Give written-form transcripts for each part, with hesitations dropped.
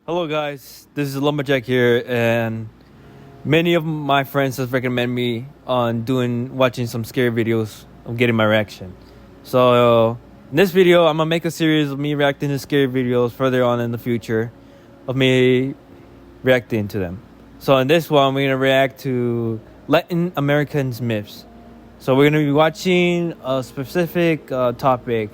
Hello guys, this is Lumberjack here, and many of my friends have recommended me on watching some scary videos of getting my reaction. So in this video, I'm gonna make a series of me reacting to scary videos further on in the future, of me reacting to them. So in this one, we're gonna react to Latin Americans myths. So we're gonna be watching a specific topic,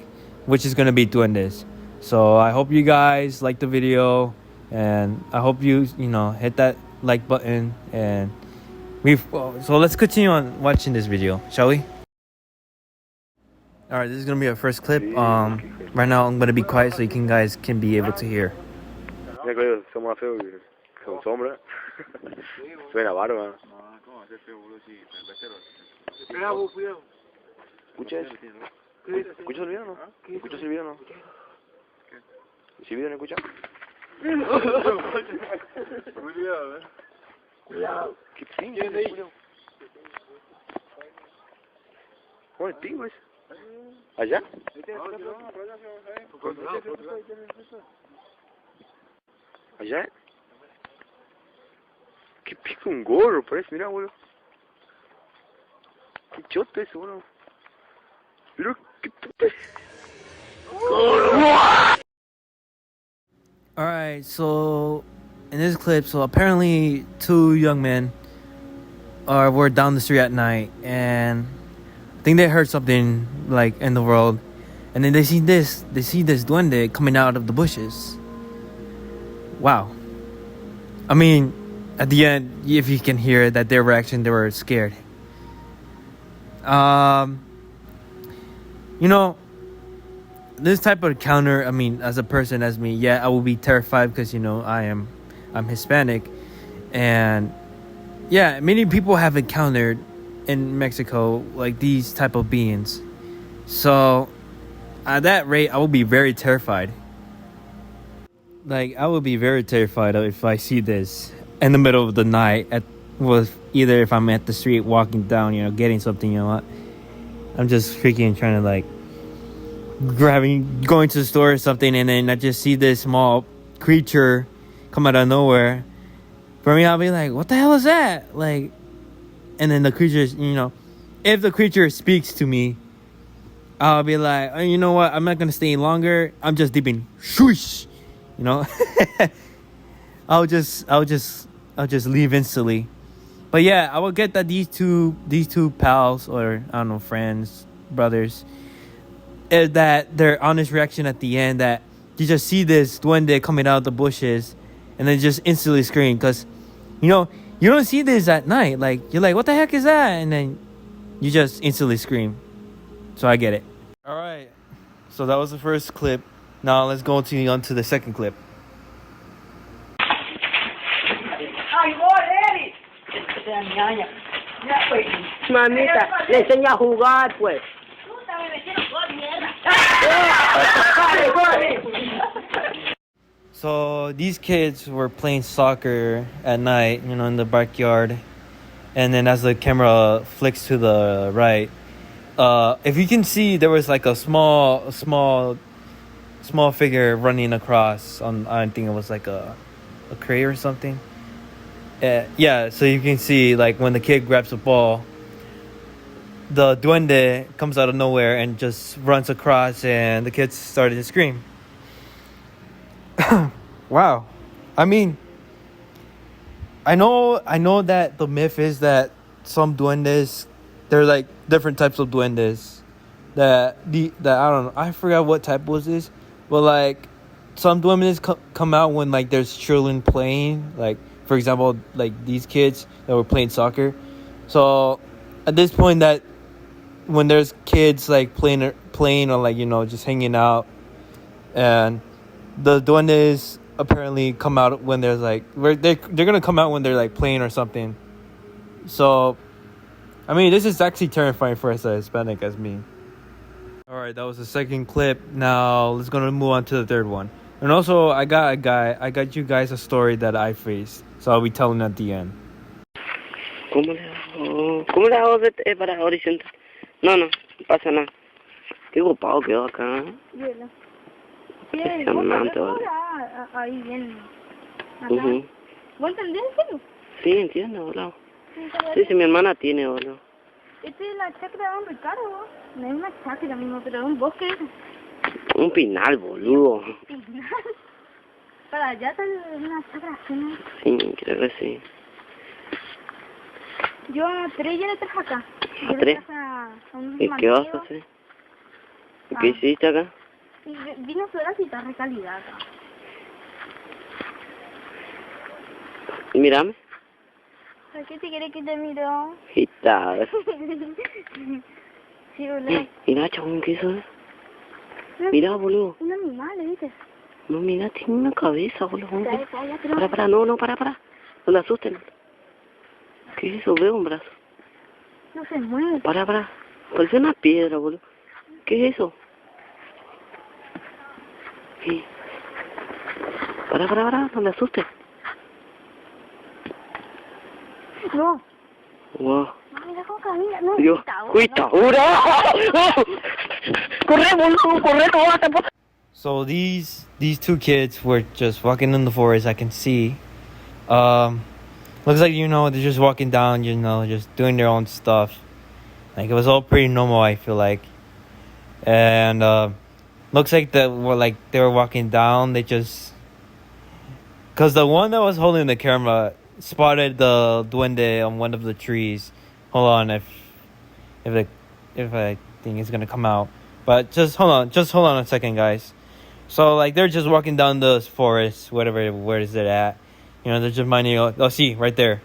which is gonna be Duendes. So I hope you guys like the video. And I hope you hit that like button, and so let's continue on watching this video, shall we? All right, this is gonna be our first clip. Right now I'm gonna be quiet so you guys can be able to hear. Mira que ellos son más feos que son sombras. Suena barba. ¿Escuchas eso? ¿Escuchas el video o no? ¿Escuchas el video o no? ¿Si el video no escucha? Cuidado, ¿qué pinche es ahí? ¿Cómo el pingo es? ¿Allá? ¿Allá? ¿Qué pico un gorro? Parece, mira, boludo. ¿Qué choto eso, boludo? Mira, ¿qué puta es? Alright, so in this clip, so apparently two young men were down the street at night, and I think they heard something like in the world, and then they see this duende coming out of the bushes. Wow. I mean, at the end, if you can hear that their reaction, they were scared. This type of encounter, I mean, as a person, as me, yeah, I will be terrified because, I'm Hispanic. And yeah, many people have encountered in Mexico like these type of beings. So at that rate, I will be very terrified. Like, I would be very terrified if I see this in the middle of the night either if I'm at the street walking down, getting something, I'm just freaking trying to like going to the store or something, and then I just see this small creature come out of nowhere. For me, I'll be like, what the hell is that? Like, and then the creature, if the creature speaks to me, I'll be like, oh, you know what? I'm not going to stay longer. I'm just dipping. Shoosh. I'll just leave instantly. But yeah, I will get that these two pals, or I don't know, friends, brothers, that their honest reaction at the end, that you just see this duende coming out of the bushes and then just instantly scream, because you don't see this at night. Like, you're like, what the heck is that? And then you just instantly scream. So I get it. All right, so that was the first clip. Now let's go on to the second clip. Mamita, le enseña a jugar, pues. So these kids were playing soccer at night, in the backyard. And then as the camera flicks to the right, if you can see, there was like a small figure running across on, I think it was like a crate or something. Yeah, so you can see, like, when the kid grabs the ball, the duende comes out of nowhere and just runs across, and the kids started to scream. Wow. I mean, I know that the myth is that some duendes, they're like different types of duendes. That I don't know, I forgot what type was this, but like some duendes come out when like there's children playing, like for example, like these kids that were playing soccer. So at this point, that when there's kids like playing or like, just hanging out, and the duendes apparently come out when there's like, they're gonna come out when they're like playing or something. So I mean, this is actually terrifying for us as Hispanic as me. All right, that was the second clip. Now let's gonna move on to the third one. And also, I got you guys a story that I faced, so I'll be telling at the end. ¿Cómo le hago para horizontal? No pasa nada. Qué ocupado quedó acá. Bien, ahí bien. Ajá. ¿Vos entendés eso? Sí, entiendo, boludo. Sí, Sí, mi hermana tiene, boludo. Esta es la chacra de Don Ricardo. No es una chacra mismo, pero es un bosque. Un pinal, boludo. Para allá está una chacra así, ¿no? Sí, creo que sí. Yo a 3 ya le traje acá. ¿A 3? ¿Y qué vas a hacer? ¿Y qué hiciste acá? Vino a la cita de calidad acá. Mírame. ¿Por qué te quiere que te miro? Hita. Sí, boludo. Mira, chabón, ¿qué es eso? Mira, boludo. Un animal, ¿viste? No, mira, tiene una cabeza, boludo. Para. Para, no, para. No le asusten. ¿Qué es eso? Veo un brazo. No se mueve. Para. Parece una piedra, boludo. ¿Qué es eso? Sí. Para, no le asustes. No. Wow. No, mira cómo camina. No, Dios. ¡Cuita! ¡Ura! ¡Corre, boludo! ¡Corre, no vas a pasar! So these two kids were just walking in the forest. I can see. Looks like, you know, they're just walking down, you know, just doing their own stuff. Like, it was all pretty normal, I feel like. And looks like they were walking down. They just, cause the one that was holding the camera spotted the duende on one of the trees. Hold on, if I think it's gonna come out. But just hold on a second, guys. So, like, they're just walking down the forest, where is it at? You know, they're just minding. Oh, see, right there.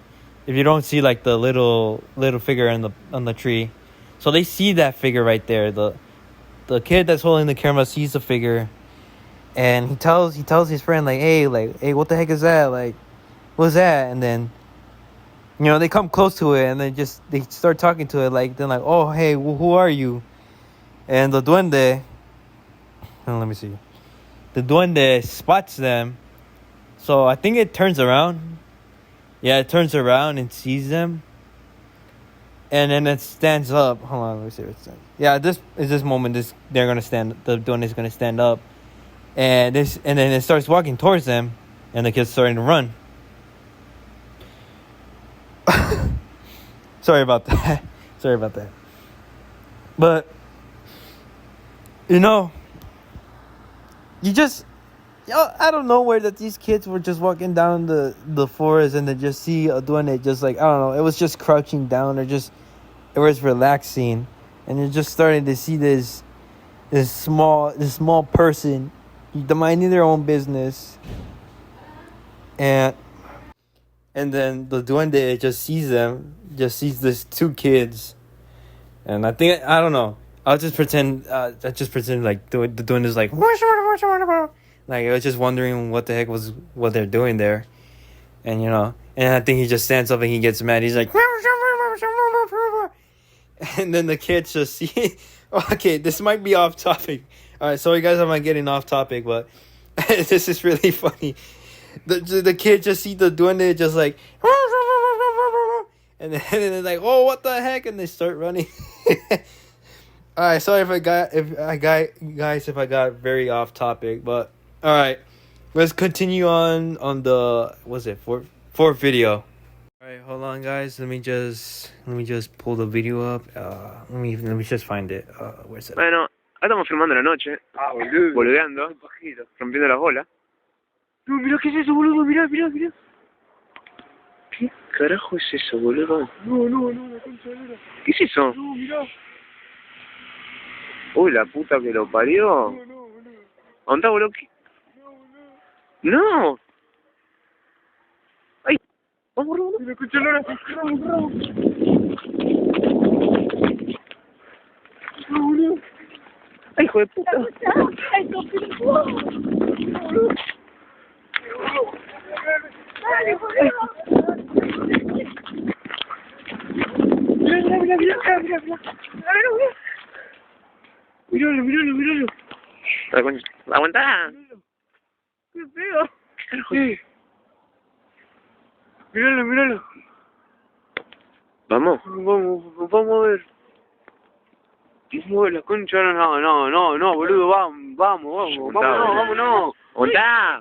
If you don't see, like, the little figure on the tree, so they see that figure right there. The kid that's holding the camera sees the figure, and he tells his friend, like, hey, what the heck is that? Like, what's that? And then, you know, they come close to it, and they start talking to it, like, they're like, oh, hey, who are you? And the duende, let me see. The duende spots them, so I think it turns around. Yeah, it turns around and sees them, and then it stands up. Hold on, let me see what it says. Yeah, this moment. The duende is gonna stand up, and then it starts walking towards them, and the kid's starting to run. Sorry about that. But you know, I don't know where that these kids were just walking down the forest and they just see a duende just like, I don't know, it was just crouching down, or it was relaxing, and you're just starting to see this small person minding their own business, and then the duende just sees these two kids, and I don't know. I'll just pretend like the duende is like, like, I was just wondering what they're doing there. And, you know, and I think he just stands up and he gets mad. He's like, and then the kids just see, okay, this might be off topic. All right, sorry guys, I'm getting off topic, but this is really funny. The kid just see the duende just like, and then they're like, oh, what the heck? And they start running. All right, sorry if I got very off topic, but all right, let's continue on the fourth video. All right, hold on, guys. Let me just pull the video up. Let me just find it. Where's it? Bueno, ahora estamos filmando la noche. Boludo. Boludeando. Rompiendo las bolas. No, mirá, ¿qué es eso, boludo? Mirá. ¿Qué carajo es eso, boludo? No, la concha de lora. ¿Qué es eso? No, mirá. Uy, la puta que lo parió. No, boludo. ¿Dónde está, boludo? No. ¡Ay! Vamos, boludo. La concha de lora. Vamos. No, boludo. ¡Ay, hijo de puta! ¡Ay, no, boludo! ¡Dale, boludo! Mira. Míralo. ¡Aguantá! ¡Qué feo! ¿Qué? Míralo. ¿Vamos? Vamos a ver. La concha, no, boludo, vamos. Vámonos. ¿Dónde está?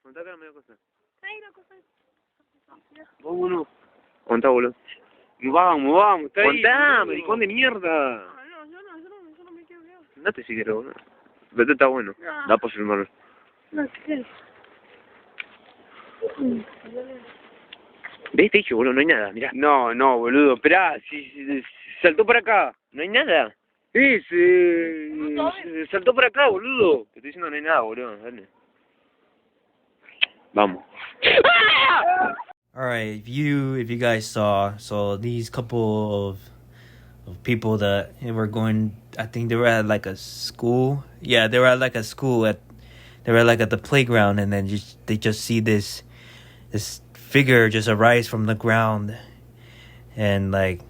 Que no me dio cosa. Vámonos. Contá, boludo. Vamos, está ahí. Contá, maricón de mierda. Yo no me quiero quedar. Andate si querés, boludo. Vete, está bueno. Da para filmarlo. No, si quieres. ¿Ves? Te dije, boludo, no hay nada, mirá. No, boludo, esperá, si saltó para acá, no hay nada. Saltó para acá, boludo. Te estoy diciendo no hay nada, boludo, dale. Vamos. All right, if you guys saw, so these couple of people that were going, I think they were at like a school. Yeah, they were at like a school they were like at the playground, and then they just see this figure just arise from the ground, and like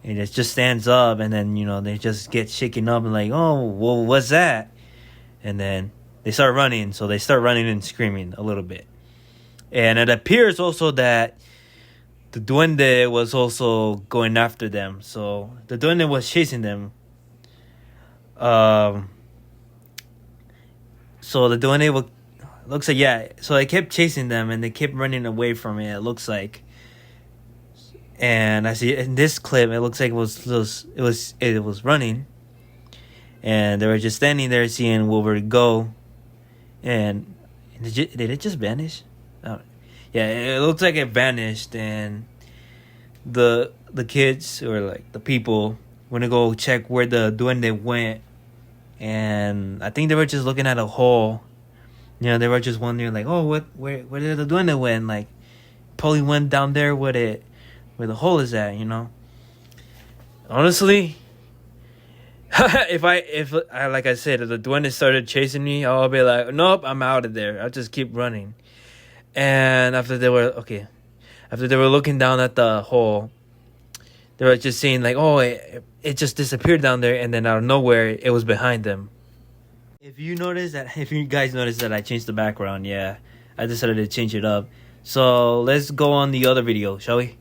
it just stands up, and then they just get shaken up and like, oh, well, what's that? And then they start running, so they start running and screaming a little bit. And it appears also that the duende was also going after them. So the duende was chasing them. So the duende looks like, yeah. So they kept chasing them and they kept running away from it. It looks like. And I see in this clip, it looks like it was running, and they were just standing there seeing where it go. And did it just vanish? Yeah, it looks like it vanished, and the kids, or like the people, want to go check where the duende went, and I think they were just looking at a hole. They were just wondering like, oh, where did the duende went? Like, probably went down there where the hole is at. Honestly, if I like I said, if the duende started chasing me, I'll be like, nope, I'm out of there. I'll just keep running. And after they were looking down at the hole, they were just seeing like, oh, it just disappeared down there, and then out of nowhere, it was behind them. If you guys noticed that I changed the background, yeah, I decided to change it up. So let's go on the other video, shall we?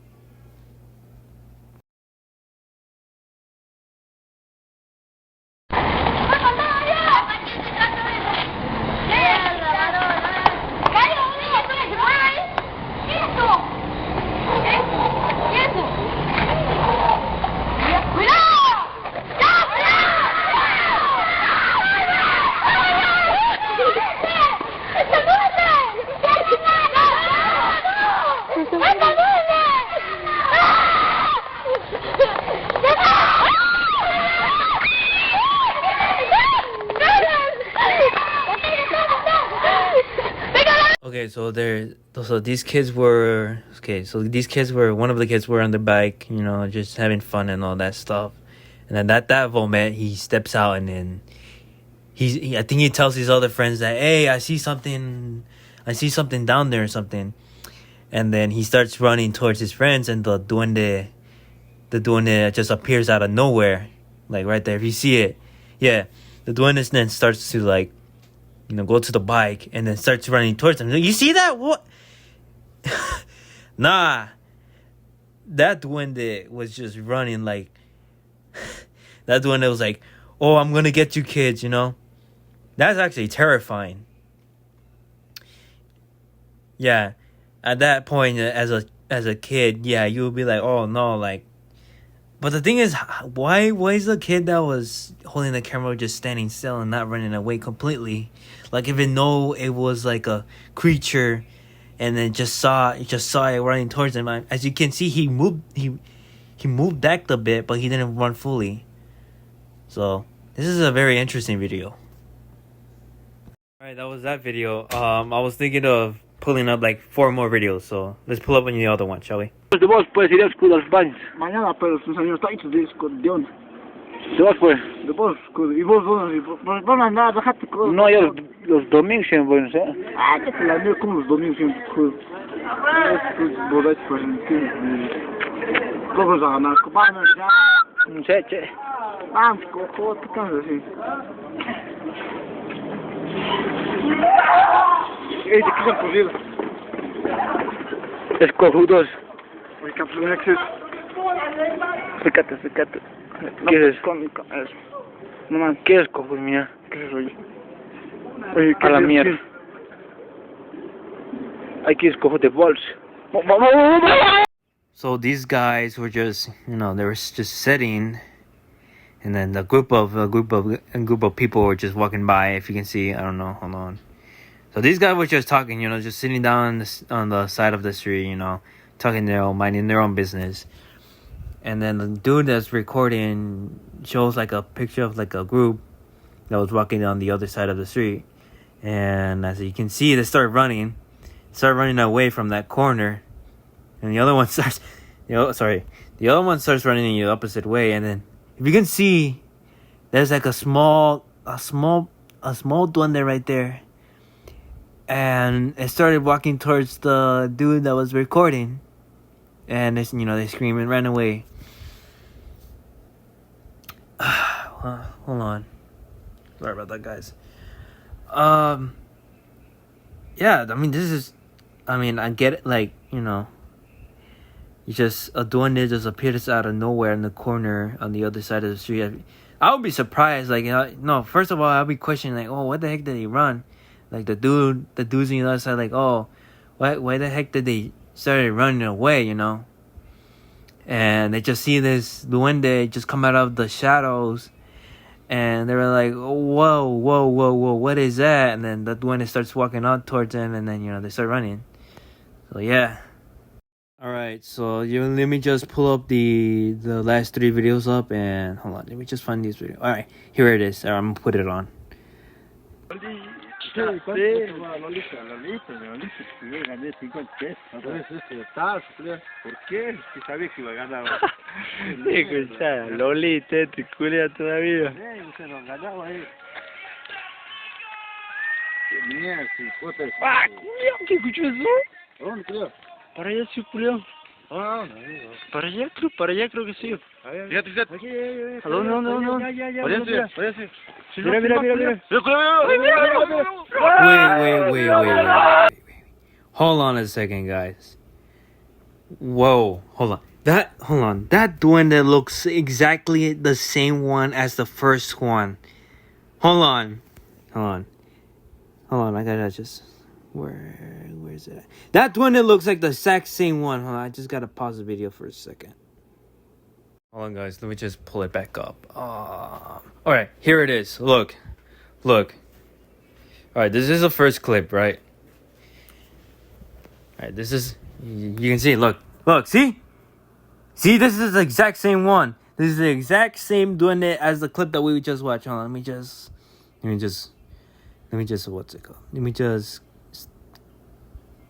Okay, so these kids were one of the kids were on the bike, just having fun and all that stuff. And then at that moment, he steps out, and then I think he tells his other friends that, hey, I see something down there or something. And then he starts running towards his friends, and the duende just appears out of nowhere, like right there. If you see it, yeah, the duende then starts to like, go to the bike and then starts running towards them. You see that? What? Nah. That duende was just running like... that duende was like, oh, I'm going to get you kids, That's actually terrifying. Yeah. At that point, as a kid, yeah, you would be like, oh, no, like... But the thing is, why is the kid that was holding the camera just standing still and not running away completely? Like, even though it was like a creature, and then just saw it running towards him. As you can see, he moved back a bit, but he didn't run fully. So this is a very interesting video. All right, that was that video. I was thinking of pulling up like 4 more videos, so let's pull up on the other one, shall we? De vos, pues, iré a escudo los baños. Mañana, pero sus años está hecho de escorpión. De vos, pues. De vos, y vos, van a andar, bajate con... No, yo los domingos siempre, ¿no sé? Ah, que te la veo como los domingos siempre, joder. Es borracho, pues, ¿cómo vas a ganar? ¿Cómo ya? No sé, che. Vamos, cojo, te cansas así. Ey, ¿de qué se han cogido? Escojudos. Oye, capsulón, ¿qué es? Fíjate. No, ¿Qué es? cómico, eso. No más, ¿Qué es cojudos, mía? ¿qué es, oye? Oye, ¿qué A la es? mierda. Hay que escoger bolsa. So these guys were just, you know, they were just sitting, and then a group of people were just walking by. If you can see, I don't know, hold on. So these guys were just talking, you know, just sitting down on the side of the street, you know, talking minding their own business. And then the dude that's recording shows like a picture of like a group that was walking on the other side of the street. And as you can see, they start running away from that corner. And the other one starts, the other one starts running in the opposite way. And then if you can see, there's like a small duende right there. And it started walking towards the dude that was recording. And they scream and ran away. Hold on. Sorry about that, guys. Yeah, I get it, like, you know, it's just a duende just appears out of nowhere in the corner on the other side of the street. I would be surprised, like, no, first of all, I'll be questioning, like, oh, what the heck did he run? Like, the dude's on the other side, like, oh, why the heck did they started running away, you know? And they just see this duende just come out of the shadows. And they were like, whoa, what is that? And then the duende starts walking out towards them. And then, you know, they start running. So, yeah. Alright, so let me just pull up the last 3 videos up. And hold on, let me just find this video. Alright, here it is. I'm going to put it on. Sí, no listo, yo gané 50 pesos. Entonces, ¿por qué? Si sabía que iba a ganar. Escuchá, Loli, te culea todavía. Usted no ganaba ahí. Qué mierda, si puta. ¡Ah, culiao! ¿Qué escuchó eso? ¿Dónde, culiao? Para allá sí, culiao. Ah, no. Para allá creo que sí. Fíjate, fíjate. ¿A dónde? Váyanse. Wait. Hold on a second, guys. Whoa, hold on. That duende looks exactly the same one as the first one. Hold on. I gotta just... Where is it at? That duende looks like the exact same one. Hold on, I just gotta pause the video for a second. Hold on, guys. Let me just pull it back up. Alright, here it is. Look. Alright, this is the first clip, right? Alright, this is... You can see, look, see? See, this is the exact same one. This is the exact same duende as the clip that we just watched. Hold on, let me just, what's it called? Let me just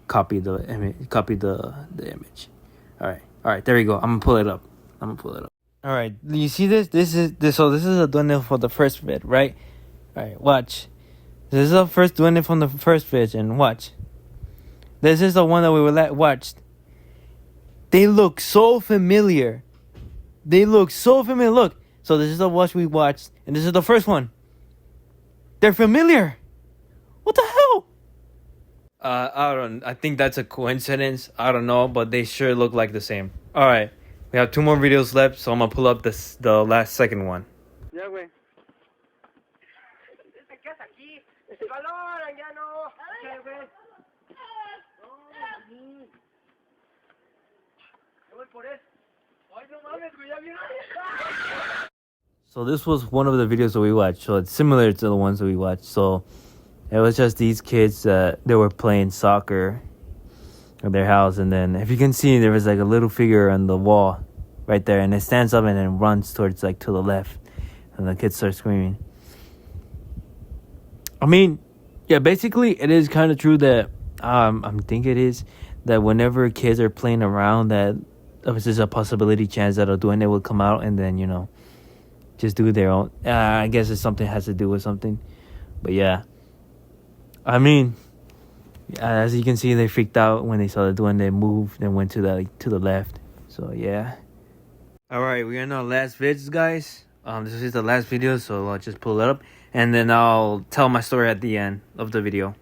copy the image. Alright, there we go. I'm gonna pull it up. Alright, you see this? So this is a duende for the first vid, right? Alright, watch. This is the first duende from the first vid, and watch. This is the one that we watched. They look so familiar. Look. So this is the watch we watched, and this is the first one. They're familiar. What the hell? I think that's a coincidence. I don't know, but they sure look like the same. Alright. We have 2 more videos left, so I'm gonna pull up the last second one. Ya, güey. So this was one of the videos that we watched. So it's similar to the ones that we watched. So it was just these kids they were playing soccer at their house, and then if you can see, there was like a little figure on the wall right there, and it stands up and then runs towards like to the left, and the kids start screaming. I mean, yeah, basically it is kind of true that I think it is that whenever kids are playing around, that there's a possibility chance that a duende will come out and then, you know, just do their own. I guess it's something has to do with something, but yeah, I mean, as you can see, they freaked out when they saw the duende move and went to the left. So yeah. All right, we're in our last vids, guys. This is the last video, so I'll just pull it up, and then I'll tell my story at the end of the video.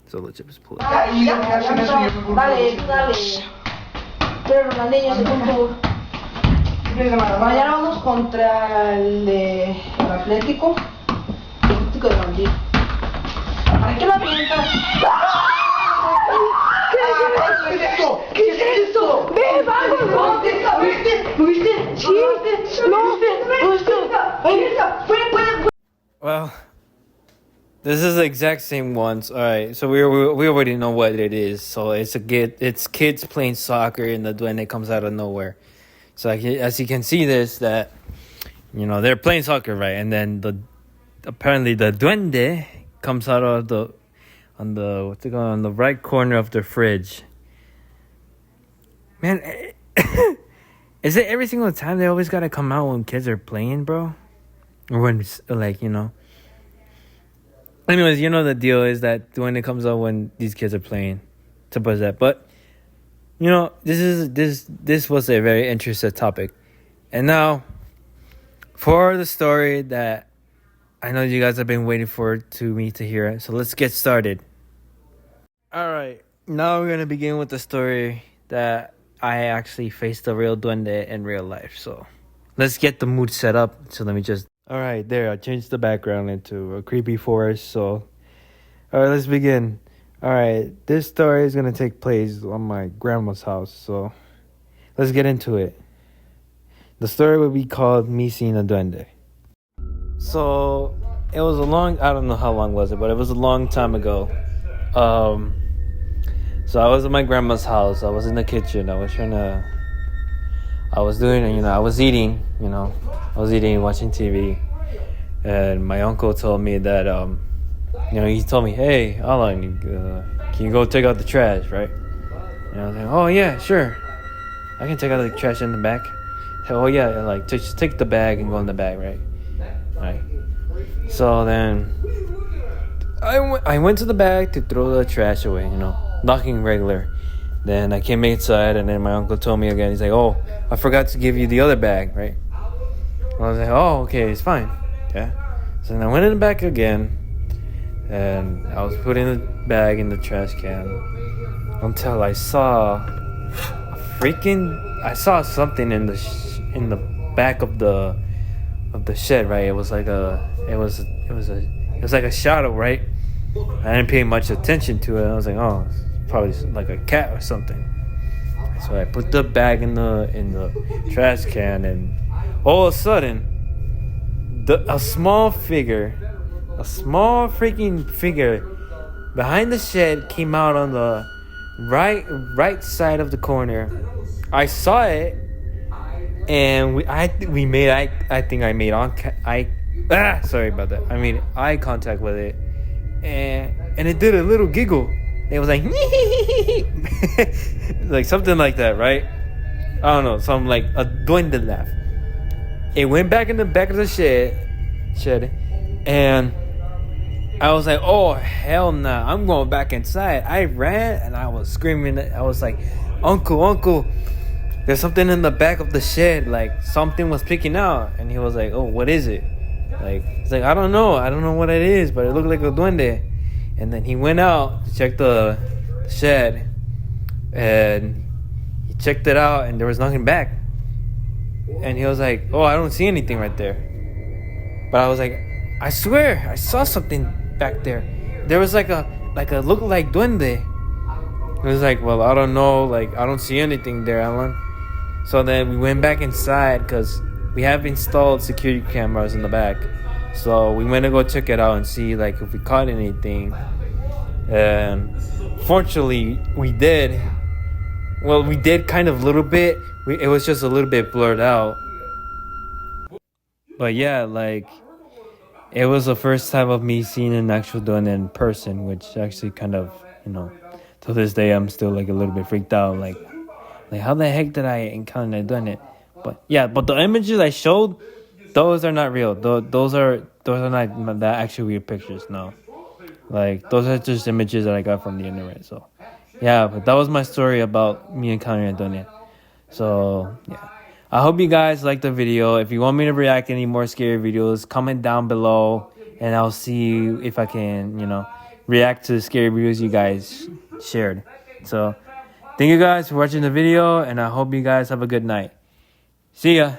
So let's just pull it up. Dale. Pero Ronaldinho, según tú. Mañana vamos contra el Atlético de Madrid. ¿Para qué lo avientas? ¿Qué es esto? ¡Ve, vamos! ¿Lo viste? Sí. No. Ahí está. Puede. Well, this is the exact same ones. All right, so we already know what it is. So it's kids playing soccer, and the duende comes out of nowhere. So as you can see, that they're playing soccer, right? And then apparently the duende comes out of on the right corner of the fridge. Man, is it every single time they always gotta come out when kids are playing, bro? Or when Anyways, the deal is that when it comes out when these kids are playing, simple as that. But this was a very interesting topic, and now for the story that I know you guys have been waiting for me to hear. So let's get started. All right, now we're gonna begin with the story that I actually faced a real duende in real life. So let's get the mood set up. So let me just. All right, there. I changed the background into a creepy forest. So, all right, let's begin. All right, this story is going to take place on my grandma's house. So, let's get into it. The story will be called Me Seeing a Duende. So, it was I don't know how long was it, but it was a long time ago. So, I was at my grandma's house. I was in the kitchen. I was eating, watching TV, and my uncle told me that, he told me, hey, Alan, can you go take out the trash, right? And I was like, oh, yeah, sure. I can take out the trash in the back. Oh, yeah, just take the bag and go in the bag, right? Right. So then I went to the bag to throw the trash away, knocking regular. Then I came inside, and then my uncle told me again. He's like, oh, I forgot to give you the other bag, right? I was like, oh, okay, it's fine. Yeah. So then I went in the back again, and I was putting the bag in the trash can until I saw something in the back of the shed, right? It was like a shadow, right? I didn't pay much attention to it. I was like, oh, it's probably like a cat or something. So I put the bag in the trash can, and all of a sudden, a small freaking figure behind the shed came out on the right side of the corner. I saw it, and I made eye contact with it, and it did a little giggle. It was like like something like that, right? I don't know, something like a duende laugh. It went back in the back of the shed, and I was like, oh, hell nah, I'm going back inside. I ran, and I was screaming. I was like, Uncle, there's something in the back of the shed, like something was picking out. And he was like, oh, what is it? He's like, I don't know what it is, but it looked like a duende. And then he went out to check the shed, and he checked it out, and there was nothing back. And he was like, oh, I don't see anything right there. But I was like, I swear, I saw something back there. There was like a look-like duende. He was like, well, I don't know, I don't see anything there, Alan. So then we went back inside, because we have installed security cameras in the back. So we went to go check it out and see if we caught anything. And fortunately, we did. Well, we did kind of a little bit. It was just a little bit blurred out. But yeah, it was the first time of me seeing an actual duende in person, which actually kind of, to this day, I'm still a little bit freaked out. How the heck did I encounter a duende? But yeah, the images I showed, those are not real. Those are not that actually real pictures. No, those are just images that I got from the internet. So yeah, but that was my story about me encountering a duende. So yeah, I hope you guys liked the video. If you want me to react to any more scary videos, comment down below, and I'll see if I can react to the scary videos you guys shared. So thank you guys for watching the video, and I hope you guys have a good night. See ya.